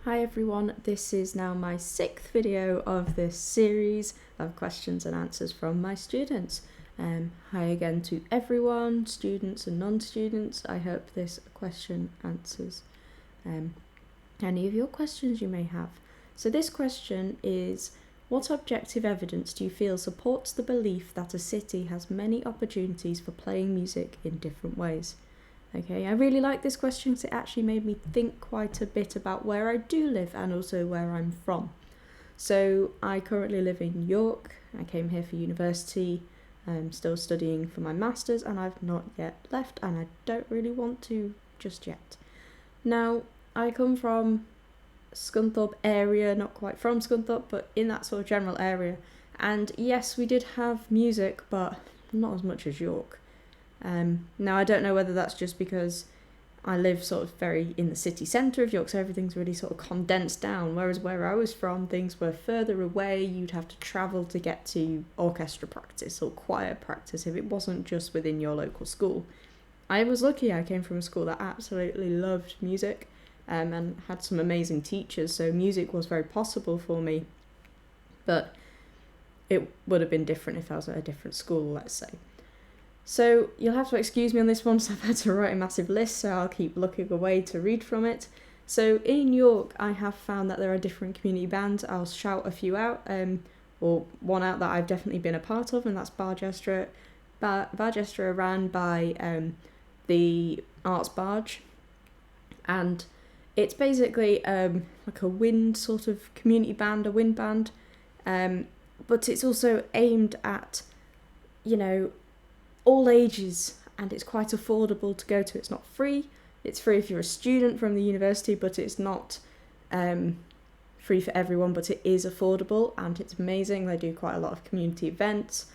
Hi everyone, this is now my 6th video of this series of questions and answers from my students. Hi again to everyone, students and non-students. I hope this question answers any of your questions you may have. So this question is, what objective evidence do you feel supports the belief that a city has many opportunities for playing music in different ways? Okay, I really like this question because it actually made me think quite a bit about where I do live and also where I'm from. So I currently live in York. I came here for university. I'm still studying for my master's and I've not yet left and I don't really want to just yet. Now, I come from Scunthorpe area, not quite from Scunthorpe, but in that sort of general area. And yes, we did have music, but not as much as York. Now, I don't know whether that's just because I live sort of very in the city centre of York, so everything's really sort of condensed down, whereas where I was from, things were further away. You'd have to travel to get to orchestra practice or choir practice if it wasn't just within your local school. I was lucky. I came from a school that absolutely loved music and had some amazing teachers, so music was very possible for me, but it would have been different if I was at a different school, let's say. So you'll have to excuse me on this one, so I've had to write a massive list, so I'll keep looking away to read from it. So in York, I have found that there are different community bands. I'll shout a few out, or one out that I've definitely been a part of, and that's Bargestra. Bargestra ran by the Arts Barge, and it's basically like a wind sort of community band, a wind band, but it's also aimed at, all ages, and it's quite affordable to go to. It's not free. It's free if you're a student from the university, but it's not free for everyone, but it is affordable and it's amazing. They do quite a lot of community events.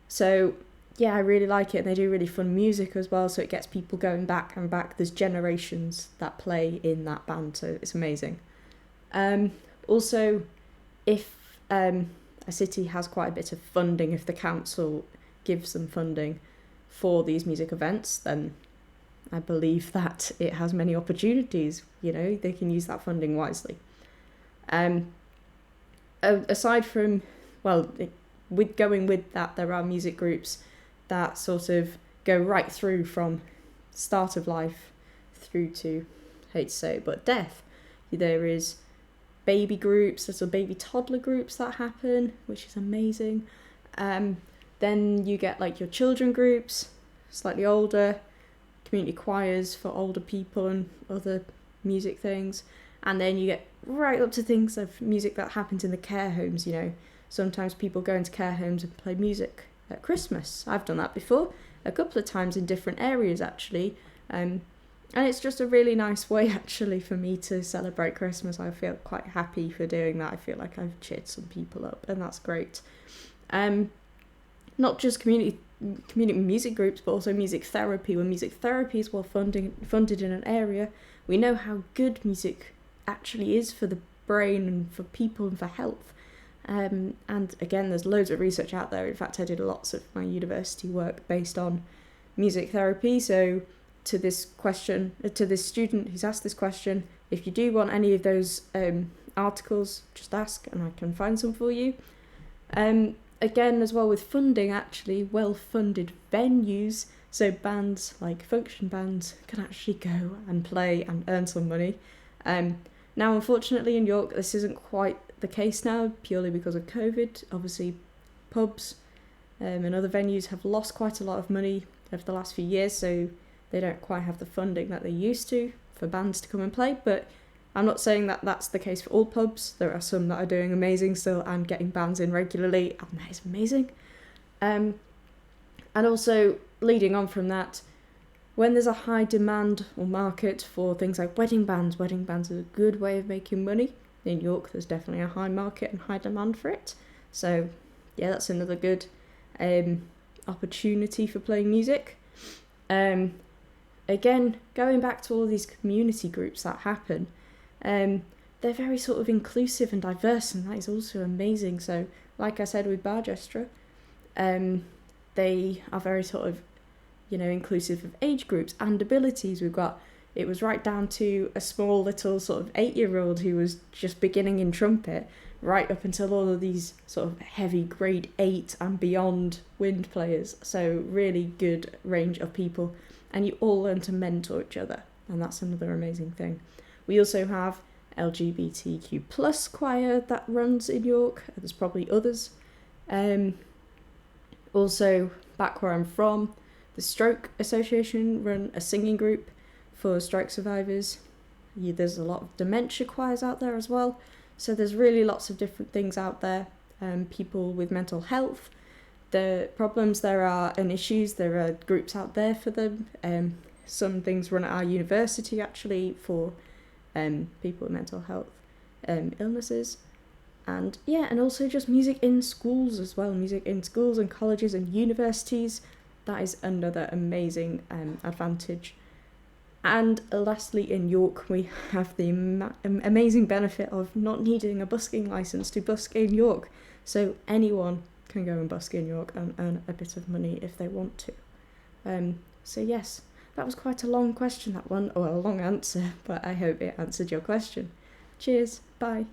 So yeah, I really like it, and they do really fun music as well, so it gets people going back and back. There's generations that play in that band, so it's amazing. Also, if a city has quite a bit of funding, if the council gives them funding for these music events, then I believe that it has many opportunities. They can use that funding wisely. Aside from, with that, there are music groups that sort of go right through from start of life through to, I hate to say it, but death. There is baby groups, little baby toddler groups that happen, which is amazing. Then you get like your children groups, slightly older, community choirs for older people and other music things. And then you get right up to things of music that happens in the care homes, Sometimes people go into care homes and play music at Christmas. I've done that before, a couple of times in different areas actually. And it's just a really nice way actually for me to celebrate Christmas. I feel quite happy for doing that. I feel like I've cheered some people up, and that's great. Not just community music groups, but also music therapy. When music therapy is well funded in an area, we know how good music actually is for the brain and for people and for health. And again, there's loads of research out there. In fact, I did lots of my university work based on music therapy. So to this student who's asked this question, if you do want any of those articles, just ask and I can find some for you. Again, as well with funding, actually, well-funded venues, so bands like function bands can actually go and play and earn some money. Now, unfortunately, in York, this isn't quite the case now, purely because of COVID. Obviously, pubs and other venues have lost quite a lot of money over the last few years, so they don't quite have the funding that they used to for bands to come and play, but I'm not saying that that's the case for all pubs. There are some that are doing amazing still and getting bands in regularly, and that is amazing. And also, leading on from that, when there's a high demand or market for things like wedding bands are a good way of making money. In York, there's definitely a high market and high demand for it. So, yeah, that's another good opportunity for playing music. Again, going back to all these community groups that happen, they're very sort of inclusive and diverse, and that is also amazing. So, like I said with Bargestra, they are very sort of, inclusive of age groups and abilities. We've got It was right down to a small little sort of 8-year-old who was just beginning in trumpet, right up until all of these sort of heavy grade 8 and beyond wind players. So really good range of people, and you all learn to mentor each other, and that's another amazing thing. We also have LGBTQ plus choir that runs in York. There's probably others. Also, back where I'm from, the Stroke Association run a singing group for stroke survivors. There's a lot of dementia choirs out there as well. So there's really lots of different things out there. People with mental health, the problems there are and issues, there are groups out there for them. Some things run at our university actually for people with mental health illnesses. And also just music in schools as well. Music in schools and colleges and universities. That is another amazing advantage. And lastly, in York, we have the amazing benefit of not needing a busking licence to busk in York. So anyone can go and busk in York and earn a bit of money if they want to. So yes, that was quite a long question, that one, or a long answer, but I hope it answered your question. Cheers, bye.